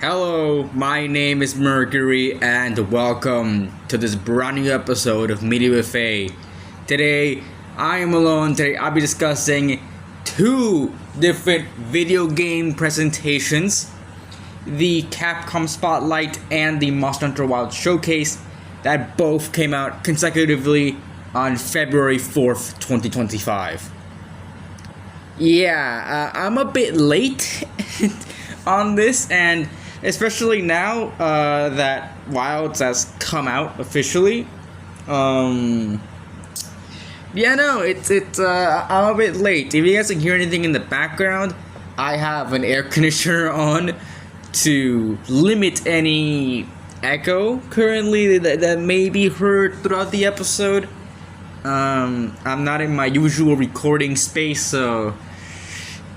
Hello, my name is Mercury, and welcome to this brand new episode of Media with A. Today, I am alone. Today, I'll be discussing two different video game presentations: the Capcom Spotlight and the Monster Hunter Wilds Showcase, that both came out consecutively on February 4th, 2025. Yeah, I'm a bit late on this, and especially now that Wilds has come out officially. I'm a bit late. If you guys can hear anything in the background, I have an air conditioner on to limit any echo currently that may be heard throughout the episode. I'm not in my usual recording space, so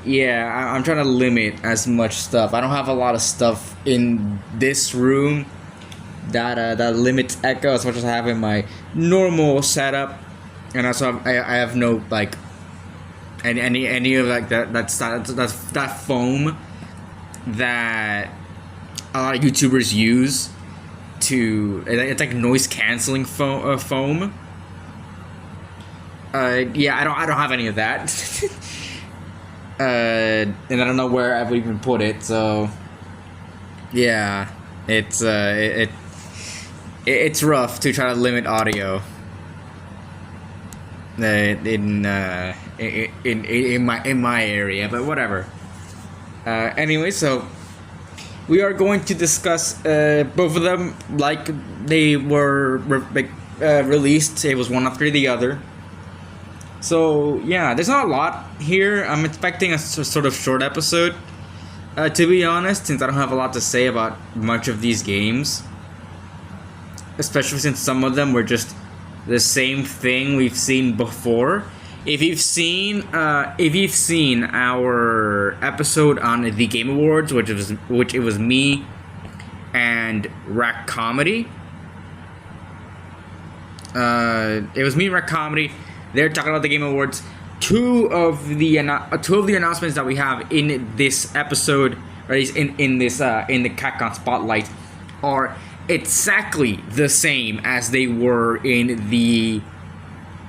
yeah, I'm trying to limit as much stuff. I don't have a lot of stuff in this room that limits echo as much as I have in my normal setup, and also I have no like any of like that foam that a lot of YouTubers use to. It's like noise canceling foam. I don't have any of that. And I don't know where I would even put it, so yeah, it's rough to try to limit audio in my area, but whatever. Anyway, so we are going to discuss both of them like they were released. It was one after the other. So yeah, there's not a lot here. I'm expecting a sort of short episode, to be honest, since I don't have a lot to say about much of these games, especially since some of them were just the same thing we've seen before. If you've seen our episode on the Game Awards, which it was me and Rack Comedy. It was me and Rack Comedy. They're talking about the Game Awards. Two of the announcements that we have in this episode, or in the Capcom Spotlight, are exactly the same as they were in the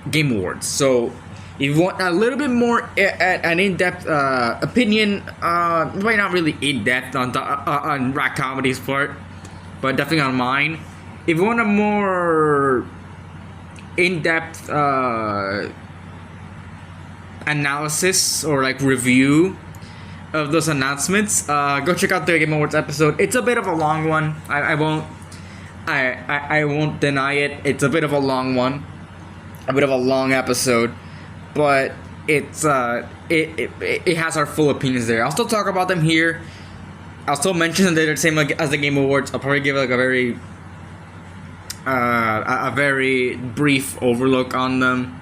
Game Awards. So, if you want a little bit more an in-depth opinion, probably not really in-depth on Rack Comedy's part, but definitely on mine. If you want a more in-depth analysis or like review of those announcements, go check out the Game Awards episode. It's a bit of a long one. I won't deny it. It's a bit of a long one, a bit of a long episode, but it's it has our full opinions there. I'll still talk about them here. I'll still mention that they're the same like as the Game Awards. I'll probably give like a very brief overlook on them,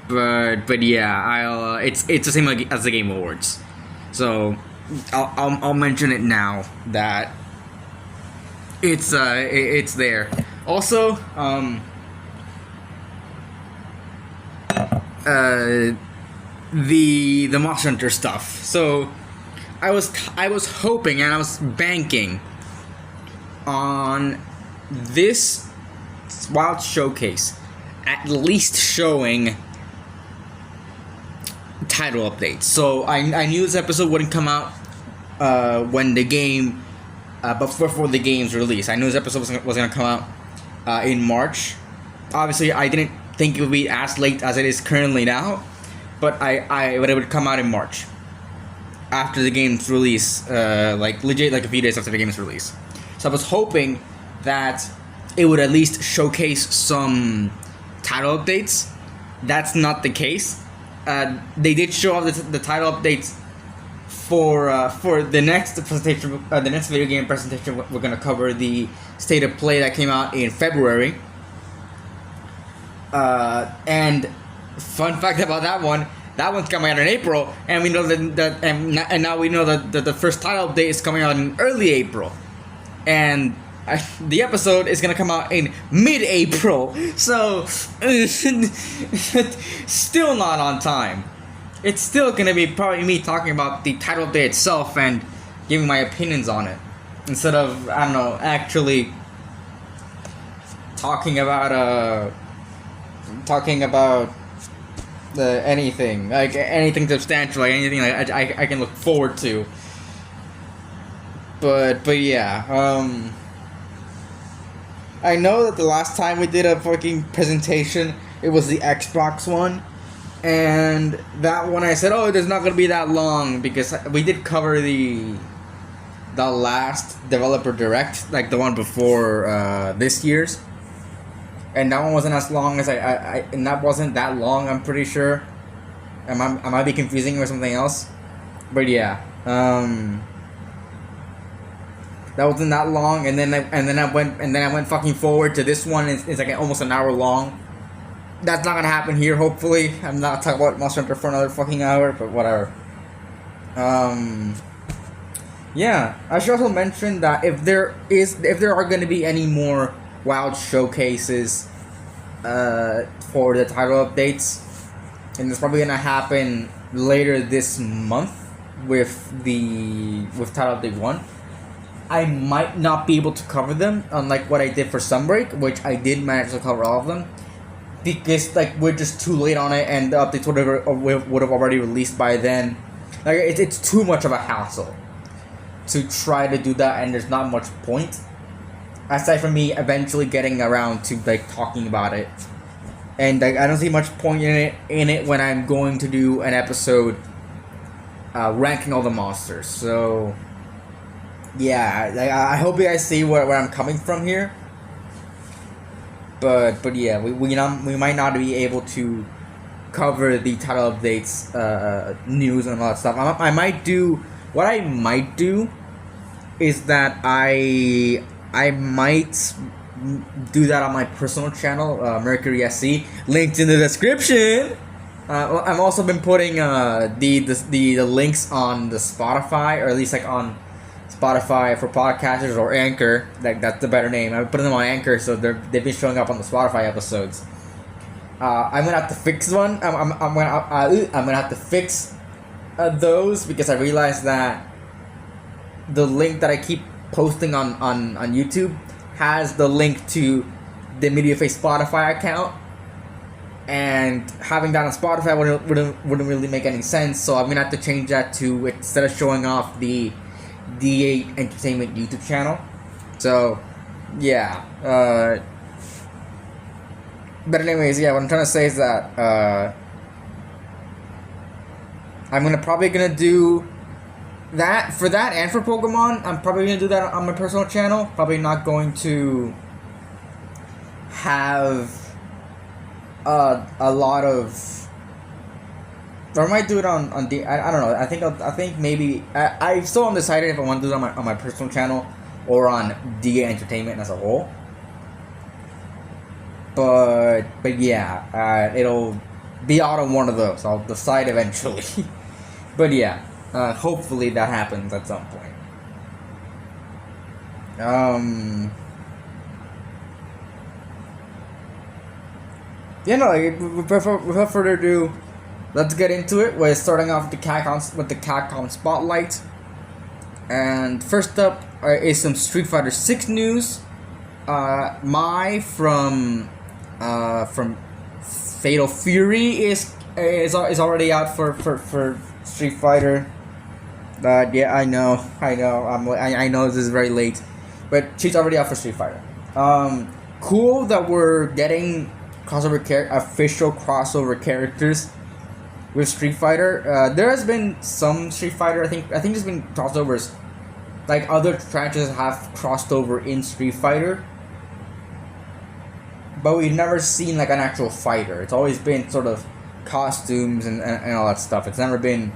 but yeah, it's the same like as the Game Awards, so I'll mention it now that it's there. Also, the Monster Hunter stuff. So I was hoping and I was banking on this Wild Showcase at least showing title updates. So I knew this episode wouldn't come out when the game, but before the game's release. I knew this episode was gonna come out in March. Obviously, I didn't think it would be as late as it is currently now, but but it would come out in March after the game's release, like legit like a few days after the game's release. So I was hoping that it would at least showcase some title updates. That's not the case. They did show off the title updates for the next presentation, the next video game presentation. We're gonna cover the State of Play that came out in February. And fun fact about that one's coming out in April, and we know that and now we know that the first title update is coming out in early April, and the episode is gonna come out in mid-April, so still not on time. It's still gonna be probably me talking about the title update itself and giving my opinions on it. instead of, I don't know, actually talking about anything, like anything substantial, like anything like I can look forward to. But yeah, I know that the last time we did a fucking presentation, it was the Xbox one, and that one I said, oh, it's not gonna be that long, because we did cover the last developer direct, like the one before this year's, and that one wasn't as long as and that wasn't that long, I'm pretty sure. I might be confusing with something else, but yeah, that wasn't that long, and then I went fucking forward to this one. It's like almost an hour long. That's not gonna happen here. Hopefully, I'm not talking about Monster Hunter for another fucking hour, but whatever. Yeah, I should also mention that if there are gonna be any more wild showcases, for the title updates, and it's probably gonna happen later this month with title update 1. I might not be able to cover them, unlike what I did for Sunbreak, which I did manage to cover all of them, because like we're just too late on it, and the updates would have already released by then. Like it's too much of a hassle to try to do that, and there's not much point, aside from me eventually getting around to like talking about it. And like, I don't see much point in it when I'm going to do an episode ranking all the monsters. So yeah, like, I hope you guys see where I'm coming from here. But yeah, we might not be able to cover the title updates, news and all that stuff. I might do is that I might do that on my personal channel, Mercury SC, linked in the description. I've also been putting the links on the Spotify, or at least like on Spotify for podcasters, or Anchor. Like that's the better name. I put them on Anchor, so they've been showing up on the Spotify episodes. I'm gonna have to fix one. I'm gonna have to fix those, because I realized that the link that I keep posting on YouTube has the link to the MediaFace Spotify account, and having that on Spotify wouldn't really make any sense. So I'm gonna have to change that to, instead of showing off the D8 Entertainment YouTube channel. So yeah, but anyways, yeah, what I'm trying to say is that I'm probably gonna do that for that, and for Pokemon. I'm probably gonna do that on my personal channel. Probably not going to have a lot of, or I might do it on I don't know. I think maybe I'm still undecided if I want to do it on my personal channel or on DA Entertainment as a whole. But yeah, it'll be out on one of those. I'll decide eventually. But yeah. Hopefully that happens at some point. You know, like, without further ado, let's get into it. We're starting off with the Capcom Spotlight. And first up is some Street Fighter 6 news. From Fatal Fury is already out for Street Fighter. Yeah, I know. I know this is very late, but she's already out for Street Fighter. Cool that we're getting official crossover characters with Street Fighter. There has been some Street Fighter. I think there's been crossovers, like other franchises have crossed over in Street Fighter, but we've never seen like an actual fighter. It's always been sort of costumes and all that stuff. It's never been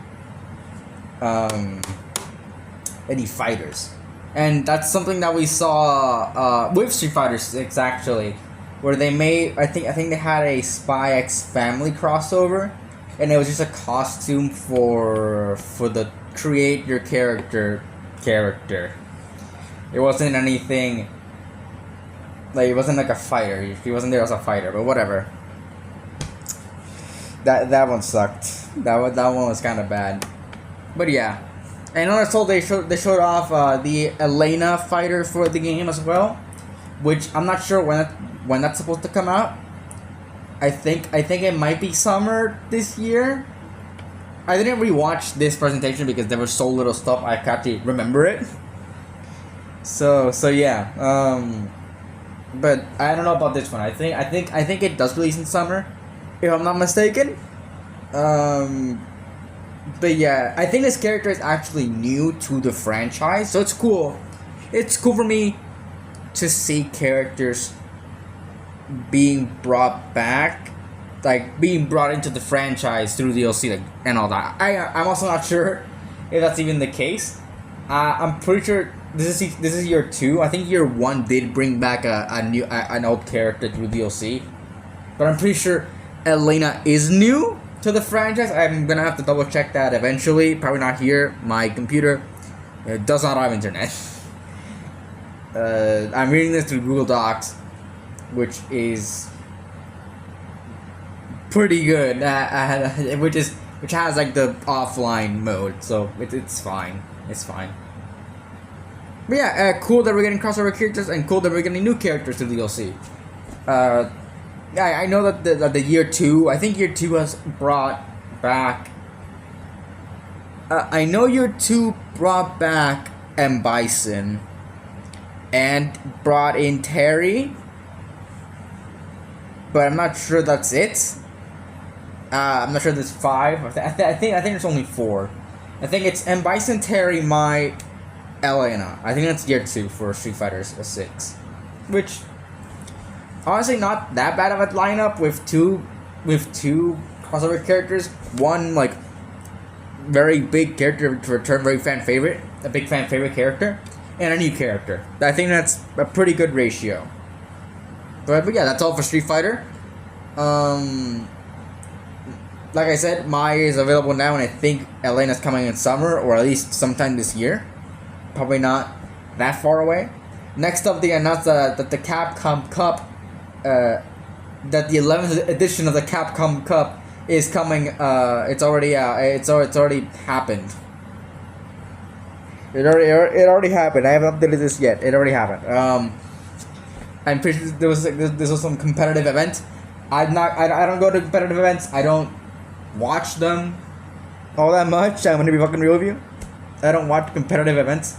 any fighters, and that's something that we saw with Street Fighter 6 actually, where they made, I think they had a Spy X Family crossover, and it was just a costume for the create your character. It wasn't anything, like, it wasn't like a fighter. He wasn't there as a fighter, but whatever. That one sucked. That one was kind of bad. But yeah, And also they showed off the Elena fighter for the game as well, which I'm not sure when that's supposed to come out. I think it might be summer this year. I didn't rewatch this presentation because there was so little stuff I can't remember it. So yeah. But I don't know about this one. I think it does release in summer, if I'm not mistaken. But yeah, I think this character is actually new to the franchise, so it's cool. It's cool for me to see characters being brought back, like being brought into the franchise through DLC, like, and all that. I'm also not sure if that's even the case. I'm pretty sure this is year 2. I think year 1 did bring back an old character through DLC, but I'm pretty sure Elena is new to the franchise. I'm gonna have to double check that eventually. Probably not here. My computer does not have internet. I'm reading this through Google Docs, which is pretty good. Which has like the offline mode, so it's fine. It's fine. But yeah, cool that we're getting crossover characters, and cool that we're getting new characters to DLC. Yeah, I know that the year 2, I think year 2 has brought back. I know year 2 brought back M. Bison, and brought in Terry, but I'm not sure that's it. I'm not sure there's 5. I think there's only 4. I think it's M. Bison, Terry, Mai, Elena. I think that's year 2 for Street Fighter 6, which honestly not that bad of a lineup with two crossover characters. One like very big character to return, a big fan favorite character, and a new character. I think that's a pretty good ratio. But yeah, that's all for Street Fighter. Like I said, Mai is available now, and I think Elena's coming in summer, or at least sometime this year. Probably not that far away. Next up, they announced that the Capcom Cup, that the 11th edition of the Capcom Cup is coming. It's already happened. It already happened. I haven't updated this yet. It already happened. I'm pretty sure this was some competitive event. I don't go to competitive events. I don't watch them all that much. I'm gonna be fucking real with you. I don't watch competitive events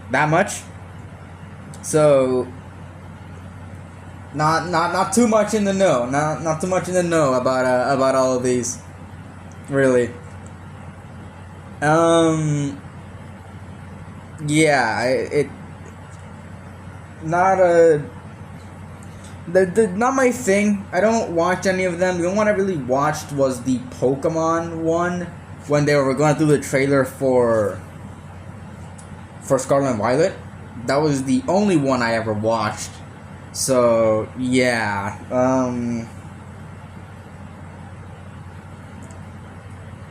that much. So not too much in the know. Not too much in the know about all of these. Really. Yeah, it not not my thing. I don't watch any of them. The only one I really watched was the Pokemon one, when they were going through the trailer for Scarlet and Violet. That was the only one I ever watched. So yeah,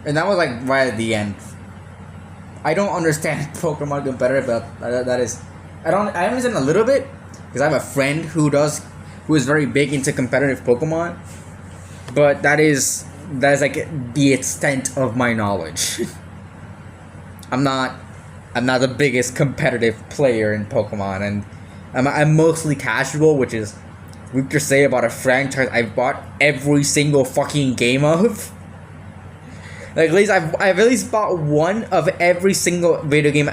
and that was like right at the end. I don't understand Pokemon competitive, but that is, I understand a little bit because I have a friend who is very big into competitive Pokemon, but that is like the extent of my knowledge. I'm not the biggest competitive player in Pokemon, and I'm mostly casual, which is weird to say about a franchise I've bought every single fucking game of. Like, at least I've at least bought one of every single video game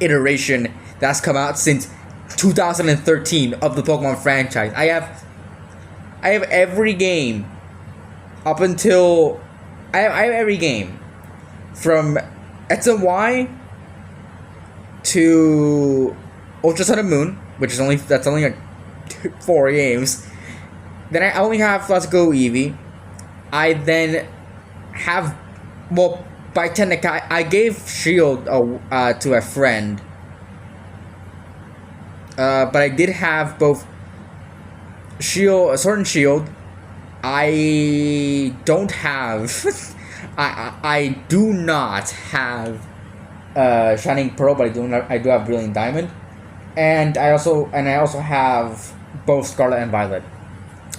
iteration that's come out since 2013 of the Pokemon franchise. I have every game up until I have every game from X and Y to Ultra Sun and Moon, which is only like 4 games. Then I only have Let's Go Eevee. I then have, well, by technical, I gave Shield to a friend. But I did have both Shield, Sword and Shield. I don't have I do not have Shining Pearl, but I do have Brilliant Diamond, and I also have both Scarlet and Violet,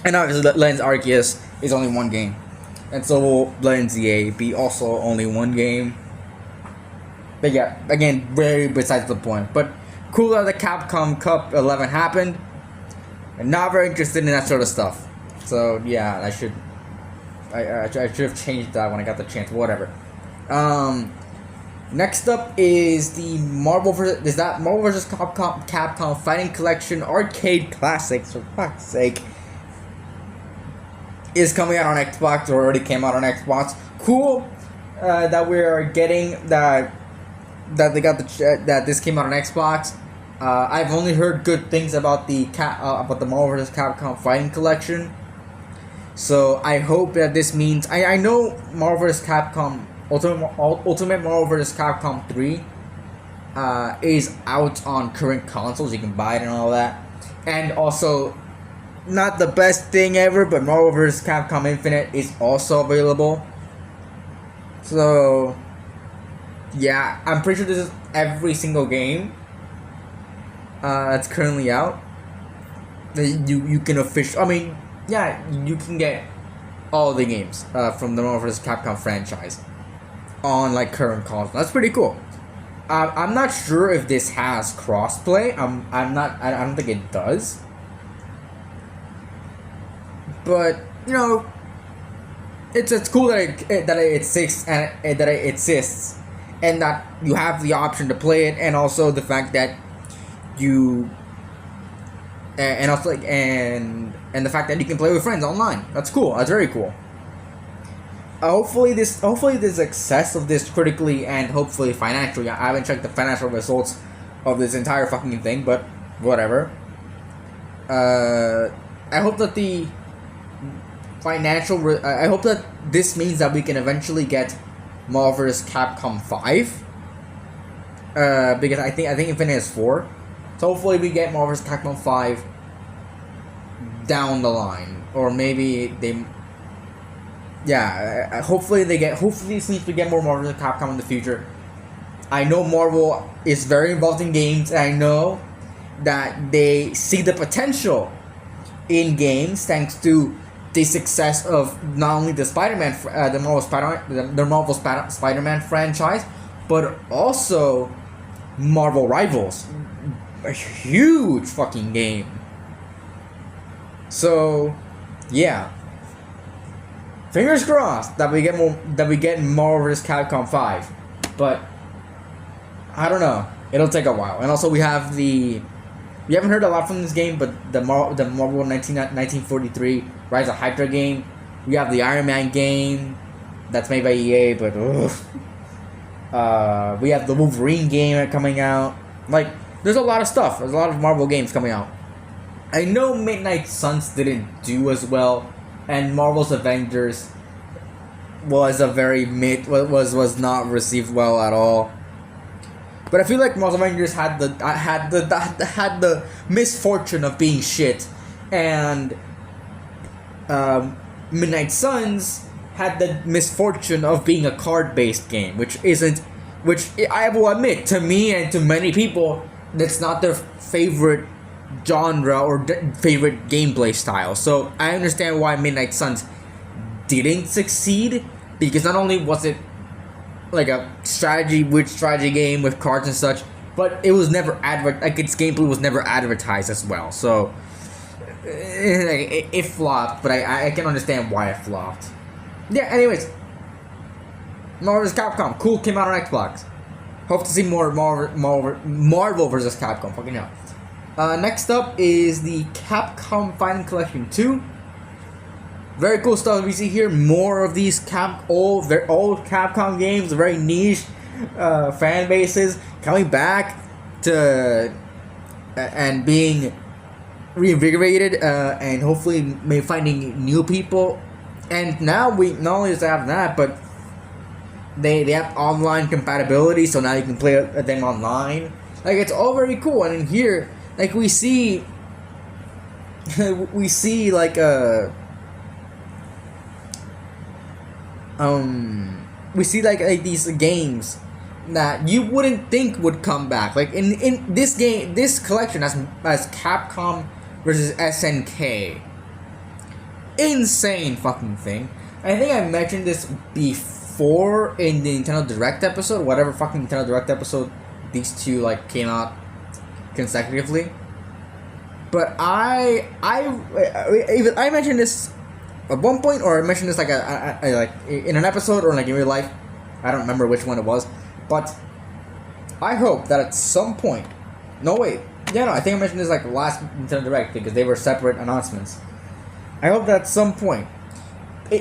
and obviously Legends Arceus is only one game, and so will Legends EA be also only one game. But yeah, again, very besides the point. But cool that the Capcom Cup 11 happened. I'm not very interested in that sort of stuff. So yeah, I should have changed that when I got the chance. Whatever. Next up is the Marvel vs. Capcom Fighting Collection Arcade Classics, for fuck's sake. Is coming out on Xbox, or already came out on Xbox. Cool that we are getting that this came out on Xbox. I've only heard good things about the Marvel vs. Capcom Fighting Collection. So I hope that this means I know Marvel vs. Capcom Ultimate Marvel vs. Capcom 3 is out on current consoles. You can buy it and all that. And also, not the best thing ever, but Marvel vs. Capcom Infinite is also available. So yeah, I'm pretty sure this is every single game that's currently out. You can you can get all the games from the Marvel vs. Capcom franchise on like current consoles. That's pretty cool. I'm not sure if this has crossplay. I don't think it does. But it's cool that it exists and that it exists, and that you have the option to play it, and also the fact that you and also and the fact that you can play with friends online. That's cool. That's very cool. Hopefully the success of this critically and hopefully financially. I haven't checked the financial results of this entire fucking thing, but whatever. I hope that the I hope that this means that we can eventually get Marvel vs. Capcom 5. Because I think Infinite is 4. So hopefully we get Marvel vs. Capcom 5 down the line, or maybe they. Yeah, hopefully this means we get more Marvel vs. Capcom in the future. I know Marvel is very involved in games, and I know that they see the potential in games thanks to the success of not only the Marvel Spider-Man franchise, but also Marvel Rivals, a huge fucking game. So, yeah, fingers crossed that we get Marvel vs. Capcom 5, but I don't know. It'll take a while, and also we haven't heard a lot from this game, but the Marvel 1943 Rise of Hydra game. We have the Iron Man game that's made by EA, but we have the Wolverine game coming out. Like, there's a lot of stuff. There's a lot of Marvel games coming out. I know Midnight Suns didn't do as well, and Marvel's Avengers was was not received well at all. But I feel like Marvel's Avengers had the misfortune of being shit, and Midnight Suns had the misfortune of being a card-based game, which I will admit, to me and to many people, that's not their favorite genre or favorite gameplay style. So I understand why Midnight Suns didn't succeed, because not only was it like a strategy game with cards and such, but it was never its gameplay was never advertised as well. So it flopped, but I can understand why it flopped. Yeah, anyways, Marvel vs. Capcom, cool, came out on Xbox. Hope to see more Marvel vs. Capcom, fucking hell. Next up is the Capcom Fighting Collection 2. Very cool stuff we see here. More of these old Capcom games, very niche fan bases coming back to and being reinvigorated, and hopefully maybe finding new people. And now we not only just have that, but they have online compatibility, so now you can play them online. Like, it's all very cool. And in here, like, we see like these games that you wouldn't think would come back. Like in this game, this collection as Capcom versus SNK. Insane fucking thing. I think I mentioned this before. 4 in the Nintendo Direct episode, whatever fucking Nintendo Direct episode these two like came out consecutively. But I mentioned this at one point, or I mentioned this like like in an episode or like in real life. I don't remember which one it was, but I hope that at some point. No wait, yeah, no, I think I mentioned this like last Nintendo Direct because they were separate announcements. I hope that at some point,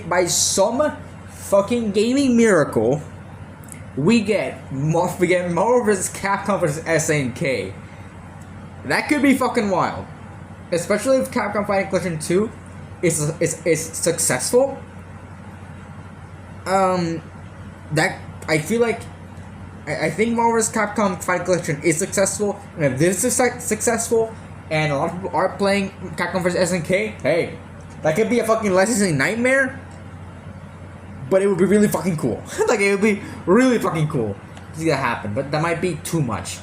by some fucking gaming miracle, we get Marvel vs. Capcom vs. SNK. That could be fucking wild, especially if Capcom Fighting Collection 2 is successful. That I feel like I think Marvel vs. Capcom Fighting Collection is successful, and if this is successful, and a lot of people are playing Capcom vs. SNK, hey, that could be a fucking licensing nightmare. But it would be really fucking cool. Like, it would be really fucking cool to see that happen. But that might be too much.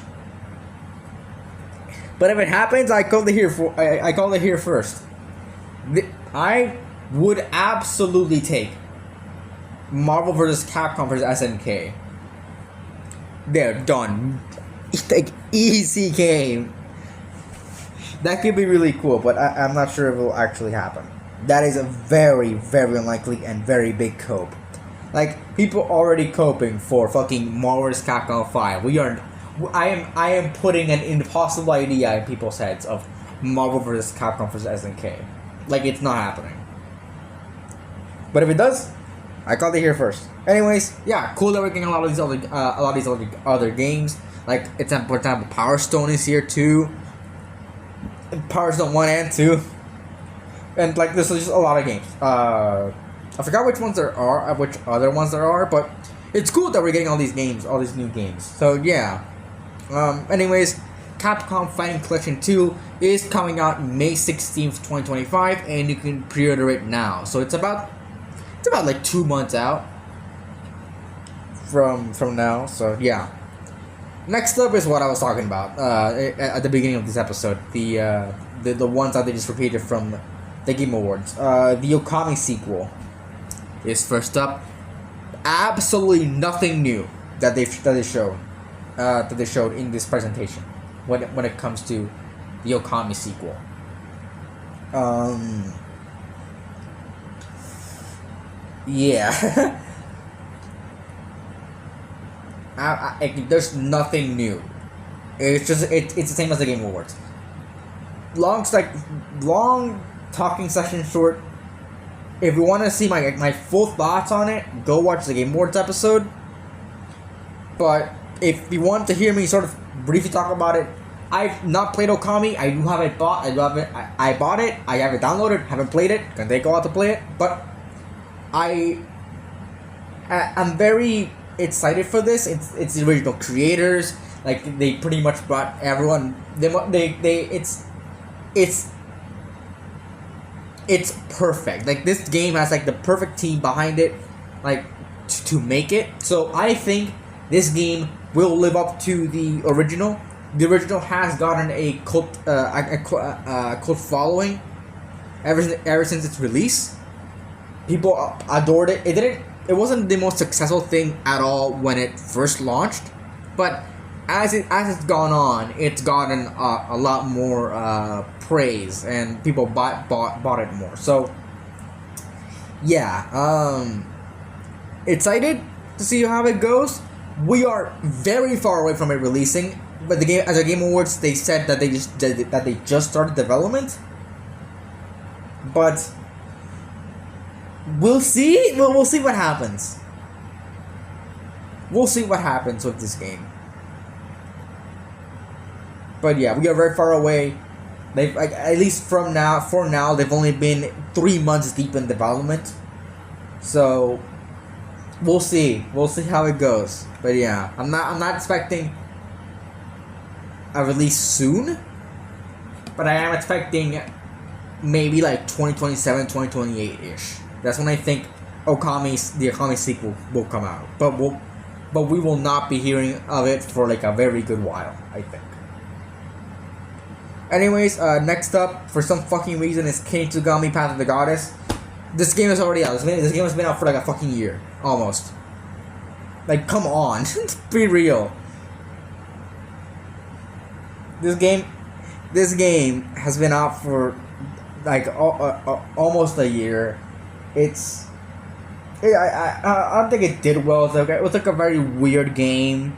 But if it happens, I call it here first. I would absolutely take Marvel vs. Capcom vs. SNK. They're done. It's like easy game. That could be really cool, but I'm not sure if it will actually happen. That is a very, very unlikely and very big cope. Like, people already coping for fucking Marvel vs. Capcom 5. I am putting an impossible idea in people's heads of Marvel vs. Capcom vs. SNK. Like, it's not happening. But if it does, I called it here first. Anyways, yeah, cool that we're getting a lot of these other games. Like, for example, Power Stone is here too. Power Stone 1 and 2. And like, this is just a lot of games. I forgot which other ones there are, but it's cool that we're getting all these games, all these new games. So yeah. Anyways, Capcom Fighting Collection 2 is coming out May 16th, 2025, and you can pre-order it now. So it's about like 2 months out from now. So yeah. Next up is what I was talking about at the beginning of this episode. The ones that they just repeated from the Game Awards. The Okami sequel is first up. Absolutely nothing new that they showed in this presentation when it comes to the Okami sequel. Yeah. There's nothing new. It's the same as the Game Awards. Long talking session short. If you want to see my full thoughts on it, go watch the Game Awards episode. But if you want to hear me sort of briefly talk about it, I've not played Okami. I do have it bought. I bought it. I have it downloaded. Haven't played it. Gonna take a while to play it. But I'm very excited for this. It's the original creators. Like, they pretty much brought everyone. It's perfect. Like, this game has like the perfect team behind it, like to make it. So I think this game will live up to the original. The original has gotten a cult following ever since its release. People adored it. It wasn't the most successful thing at all when it first launched, but as it's gone on, it's gotten a lot more praise, and people bought it more. So yeah, excited to see how it goes. We are very far away from it releasing, but the Game Awards, they said that they just started development. But we'll see. We'll see what happens. We'll see what happens with this game. But yeah, we are very far away. They've at least for now they've only been 3 months deep in development. So we'll see. We'll see how it goes. But yeah, I'm not expecting a release soon. But I am expecting maybe like 2027, 2028-ish. That's when I think the Okami sequel will come out. But we will not be hearing of it for like a very good while, I think. Anyways, next up, for some fucking reason, is Kenitsugami Path of the Goddess. This game is already out. This game has been out for like a fucking year, almost. Like, come on, be real. This game has been out for like almost a year. I don't think it did well. It was like a very weird game.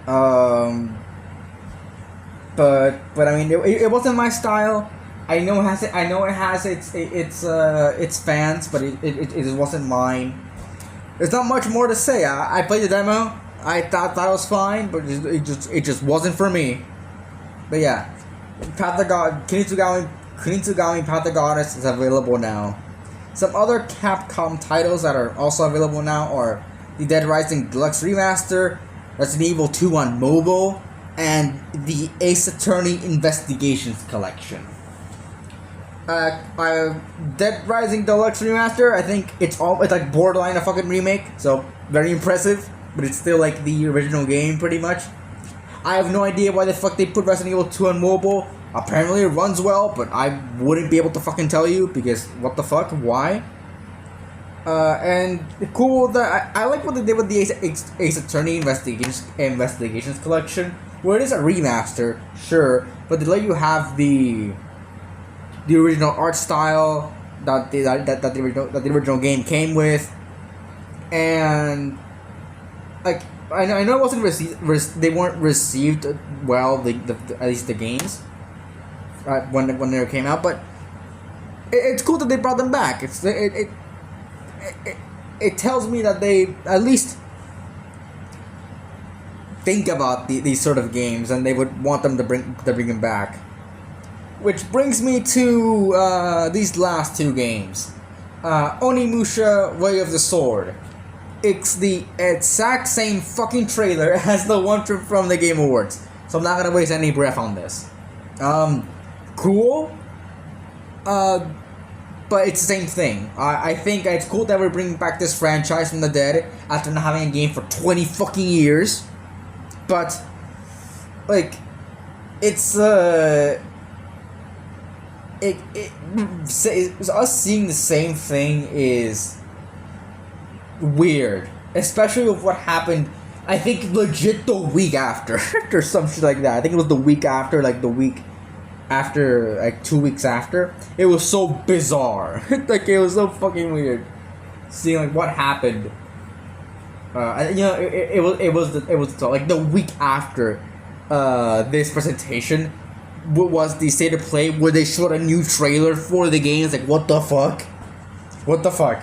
But I mean, it wasn't my style. I know it has its fans, but it just wasn't mine. There's not much more to say. I played the demo. I thought that was fine, but it just wasn't for me. But yeah, Kunitsugami Path of Goddess is available now. Some other Capcom titles that are also available now are the Dead Rising Deluxe Remaster, Resident Evil 2 on mobile, and the Ace Attorney Investigations Collection. Dead Rising Deluxe Remaster, I think it's like borderline a fucking remake, so very impressive, but it's still like the original game pretty much. I have no idea why the fuck they put Resident Evil 2 on mobile. Apparently it runs well, but I wouldn't be able to fucking tell you because what the fuck, why? And cool that I like what they did with the Ace Attorney Investigations Collection, where it is a remaster, sure, but they let you have the original art style that the original game came with, and like I know it wasn't they weren't received well, at least the games when they came out, but it's cool that they brought them back. It tells me that they at least think about these sort of games and they would want them to bring them back. Which brings me to these last two games. Onimusha Way of the Sword. It's the exact same fucking trailer as the one from the Game Awards. So I'm not gonna waste any breath on this. Cool. But it's the same thing. I think it's cool that we're bringing back this franchise from the dead after not having a game for 20 fucking years. But, like, it's, us seeing the same thing is weird. Especially with what happened, I think, legit the week after. Or some shit like that. I think it was the week after, like, 2 weeks after. It was so bizarre. Like, it was so fucking weird. Seeing, like, what happened. It was like the week after this presentation was the state of play where they showed a new trailer for the game. It's like, what the fuck? What the fuck?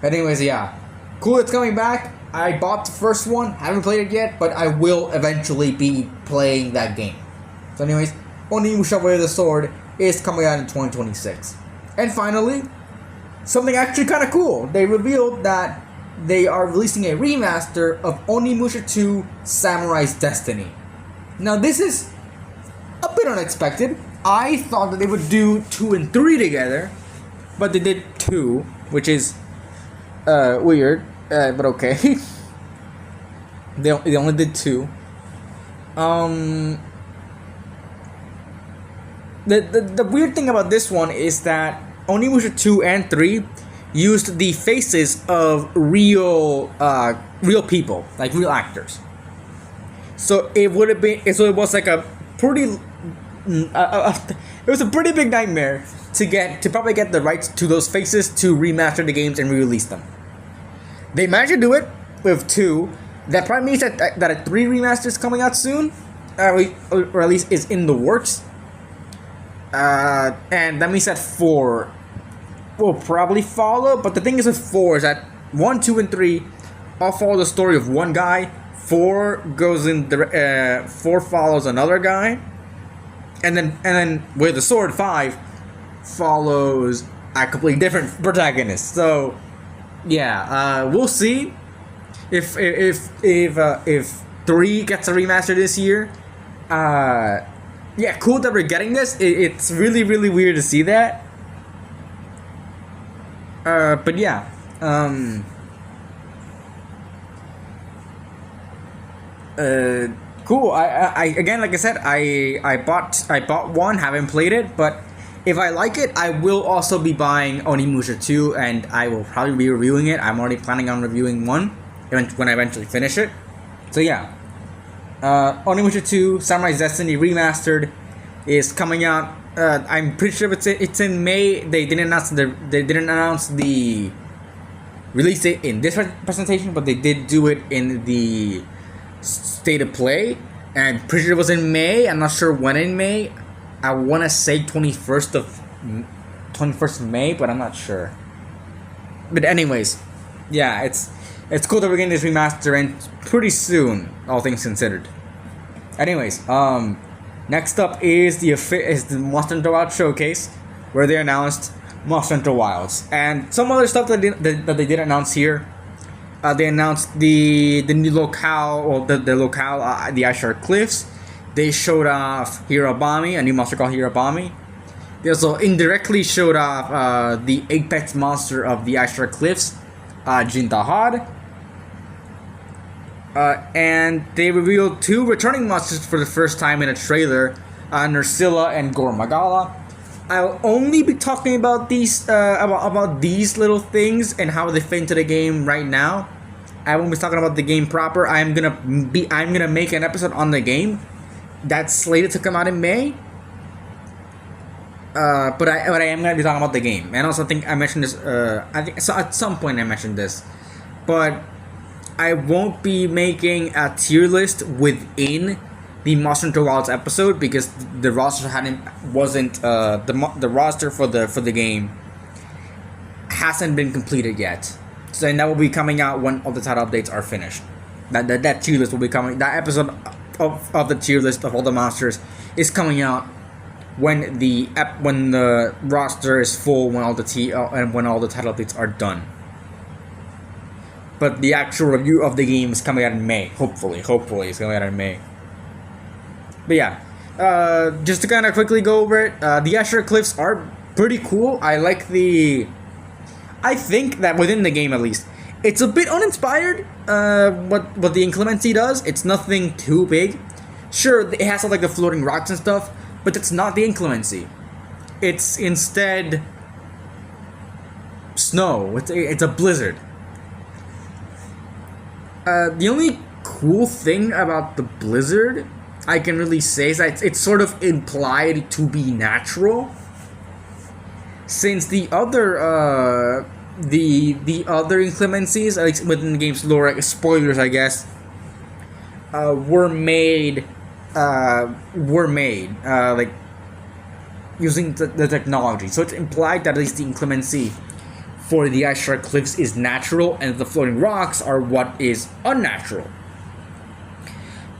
Anyways, yeah. Cool, it's coming back. I bought the first one, haven't played it yet, but I will eventually be playing that game. So anyways, Onimusha Way of the Sword is coming out in 2026. And finally, something actually kind of cool. They revealed that they are releasing a remaster of Onimusha 2 Samurai's Destiny. Now this is a bit unexpected. I thought that they would do 2 and 3 together, but they did 2, which is weird, but okay. They only did 2. The weird thing about this one is that Onimusha 2 and 3 used the faces of real people, like real actors. So it was like a pretty it was a pretty big nightmare to probably get the rights to those faces to remaster the games and re-release them. They managed to do it with 2. That probably means that a 3 remaster is coming out soon, or at least is in the works. And that means that 4 will probably follow. But the thing is with 4 is that 1, 2, and 3 all follow the story of one guy. 4 follows another guy, and then with the Sword 5 follows a completely different protagonist. So yeah, we'll see if 3 gets a remaster this year. Yeah, cool that we're getting this. It's really, really weird to see that. But yeah. Cool. I again, like I said, I bought 1, haven't played it, but If I like it, I will also be buying Onimusha 2, and I will probably be reviewing it. I'm already planning on reviewing 1 when I eventually finish it. So yeah, Onimusha 2 Samurai's Destiny Remastered is coming out. I'm pretty sure it's in May. They didn't announce the release date in this presentation, but they did do it in the State of Play, and pretty sure it was in May. I'm not sure when in May. I want to say 21st of May, but I'm not sure. But anyways, yeah, it's cool that we're getting this remaster in pretty soon, all things considered. Anyways, next up is the Monster Hunter Wilds showcase, where they announced Monster Hunter Wilds and some other stuff that they did announce here. They announced the new locale, or the locale, the Ice Shard Cliffs. They showed off Hirabami, a new monster called Hirabami. They also indirectly showed off the apex monster of the Ice Shard Cliffs, Jintahad. And they revealed 2 returning monsters for the first time in a trailer, Nursilla and Gormagala. I'll only be talking about these about these little things and how they fit into the game right now. I won't be talking about the game proper. I'm gonna make an episode on the game that's slated to come out in May. But I am gonna be talking about the game, and also I think I mentioned this. I think so at some point I mentioned this, but I won't be making a tier list within the Monster Hunter Wilds episode because the roster wasn't the roster for the game hasn't been completed yet. So and that will be coming out when all the title updates are finished. That tier list will be coming. That episode of the tier list of all the monsters is coming out when the roster is full, when all the title updates are done. But the actual review of the game is coming out in May. Hopefully it's coming out in May. But yeah, just to kind of quickly go over it, the Ice Shard Cliffs are pretty cool. I think that within the game at least, it's a bit uninspired. What the inclemency does, it's nothing too big. Sure, it has like the floating rocks and stuff, but it's not the inclemency. It's instead snow. It's a blizzard. The only cool thing about the blizzard I can really say is that it's sort of implied to be natural, since the other inclemencies, like within the game's lore, like, spoilers I guess, were made like using the technology. So it's implied that at least the inclemency for the Ice Shard Cliffs is natural, and the floating rocks are what is unnatural.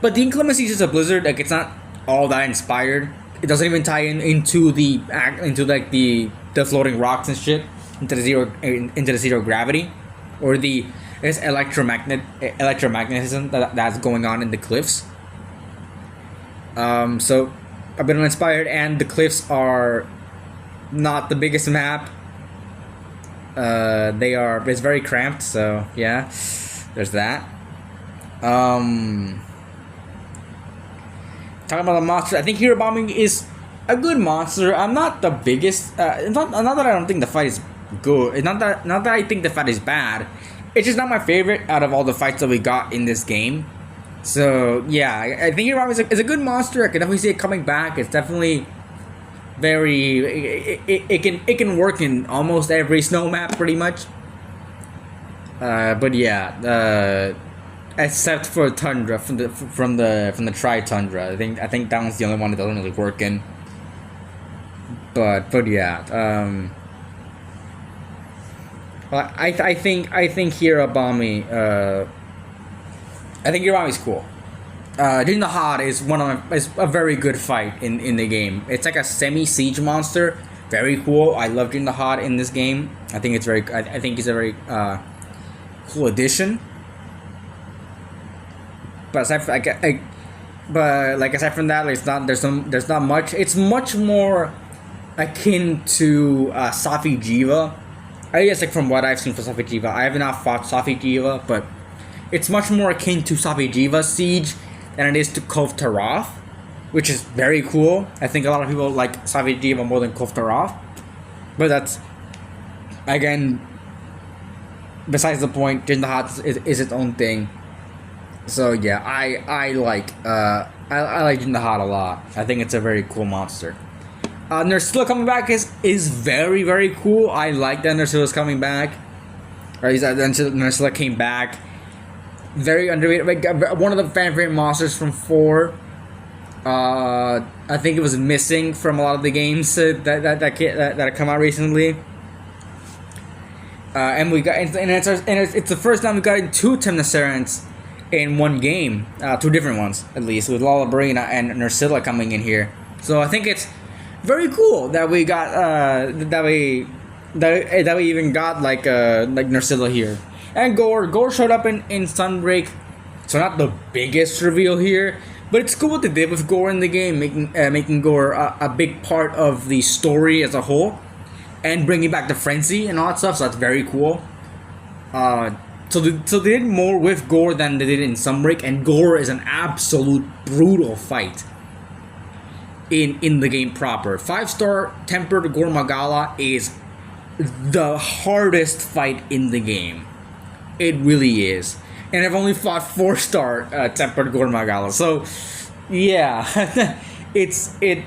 But the inclemency is just a blizzard. Like, it's not all that inspired. It doesn't even tie into the floating rocks and shit, into the zero gravity, or the electromagnetism that's going on in the cliffs. So a bit uninspired, and the cliffs are not the biggest map. It's very cramped, so yeah, there's that. Talking about the monster, I think Hirabami is a good monster. I'm not the biggest. Not that I don't think the fight is good. It's not that I think the fight is bad. It's just not my favorite out of all the fights that we got in this game. So yeah, I think Hirabami is a good monster. I can definitely see it coming back. It's definitely very. It can work in almost every snow map pretty much. But yeah. Except for Tundra from the Tri-Tundra. I think that one's the only one that doesn't really work in. But yeah. I think Hirabami. I think Hirabami's cool. Jintahad is a very good fight in the game. It's like a semi-siege monster. Very cool. I love Jintahad in this game. I think it's very. I think it's a very cool addition. But aside from that, there's not much. It's much more akin to Safi Jiva. I guess like from what I've seen for Safi Jiva, I have not fought Safi Jiva, but it's much more akin to Safi Jiva Siege than it is to Kov Tarath. which is very cool. I think a lot of people like Savage Diva more than Koftarov, but that's again besides the point. Jindahat is its own thing. So yeah, I like Jindahat a lot. I think it's a very cool monster. Nursilla coming back is very, very cool. I like that Nursilla's coming back. Or Nursilla came back. Very underrated. Like, one of the fan favorite monsters from 4. I think it was missing from a lot of the games that come out recently. And we got it's the first time we got 2 Temnocerans in one game. 2 different ones at least, with Lullabrina and Nursilla coming in here. So I think it's very cool that we got that we even got like Nursilla here. And Gore showed up in Sunbreak, so not the biggest reveal here, but it's cool what they did with Gore in the game, making Gore a big part of the story as a whole, and bringing back the frenzy and all that stuff. So that's very cool. So they did more with Gore than they did in Sunbreak, and Gore is an absolute brutal fight in the game proper. 5-star Tempered Gore Magala is the hardest fight in the game. It really is. And I've only fought 4-star Tempered Gore Magala. So yeah, it's a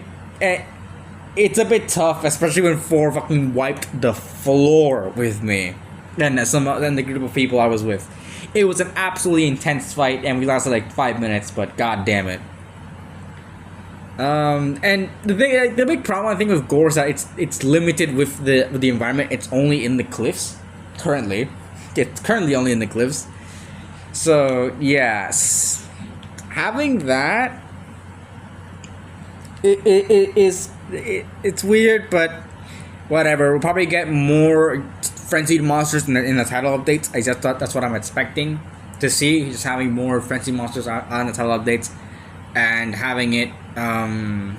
bit tough, especially when 4 fucking wiped the floor with me. Then the group of people I was with. It was an absolutely intense fight, and we lasted like 5 minutes, but god damn it. And the big problem I think with Gore is that it's limited with the environment. It's only in the cliffs currently. It's currently only in the cliffs. So yes, having that it's weird, but whatever. We'll probably get more frenzied monsters in the title updates. I just thought that's what I'm expecting to see. Just having more frenzied monsters on the title updates, and having it and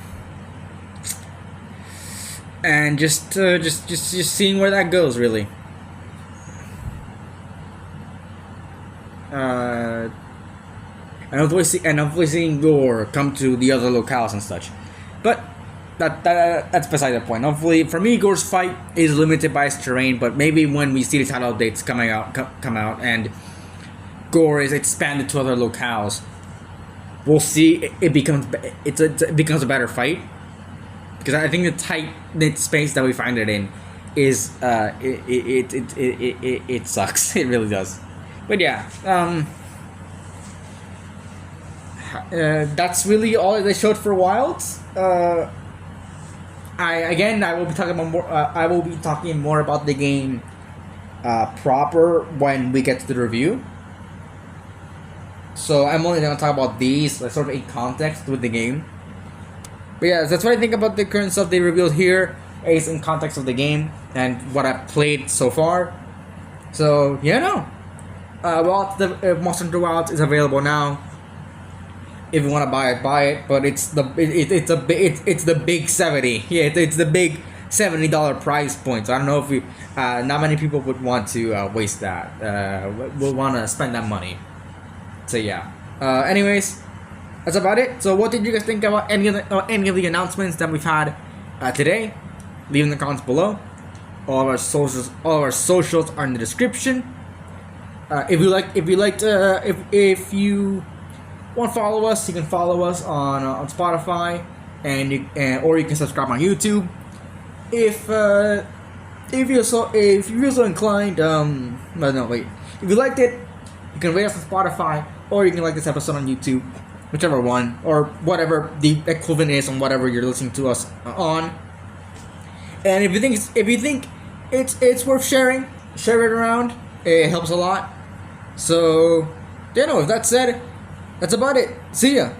just seeing where that goes, really. And hopefully seeing Gore come to the other locales and such. But that's beside the point. Hopefully, for me, Gore's fight is limited by its terrain. But maybe when we see the title updates come out and Gore is expanded to other locales, we'll see it becomes a better fight. Because I think the tight knit space that we find it in is it sucks. It really does. But yeah, that's really all they showed for Wilds. I will be talking about more. I will be talking more about the game proper when we get to the review. So I'm only going to talk about these sort of in context with the game. But yeah, that's what I think about the current stuff they revealed here. Is in context of the game and what I've played so far. So yeah, no. Well, the Monster Hunter Wilds is available now. If you want to buy it, buy it. But it's the big 70. Yeah, it's the big $70 price point. So I don't know if not many people would want to waste that. Would want to spend that money. So yeah. Anyways, that's about it. So what did you guys think about any of the announcements that we've had today? Leave in the comments below. All of our socials are in the description. If you want to follow us, you can follow us on Spotify, or you can subscribe on YouTube. If you're so inclined, if you liked it, you can rate us on Spotify, or you can like this episode on YouTube, whichever one, or whatever the equivalent is on whatever you're listening to us on. And if you think it's worth sharing, share it around. It helps a lot. So, with that said, that's about it. See ya.